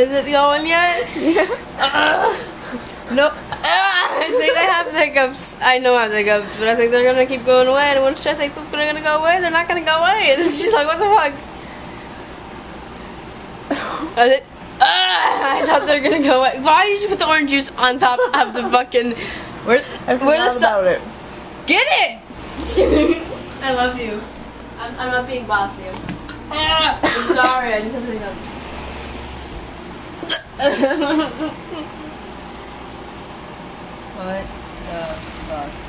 Is it going yet? Yeah. No. I think I have hiccups. I know I have hiccups, but I think they're gonna keep going away. And once I think they're gonna go away, they're not gonna go away. And she's like, "What the fuck?" I thought they were gonna go away. Why did you put the orange juice on top of the fucking? I forgot about it. Get it! I love you. I'm not being bossy. I'm sorry. I just have hiccups. What the fuck?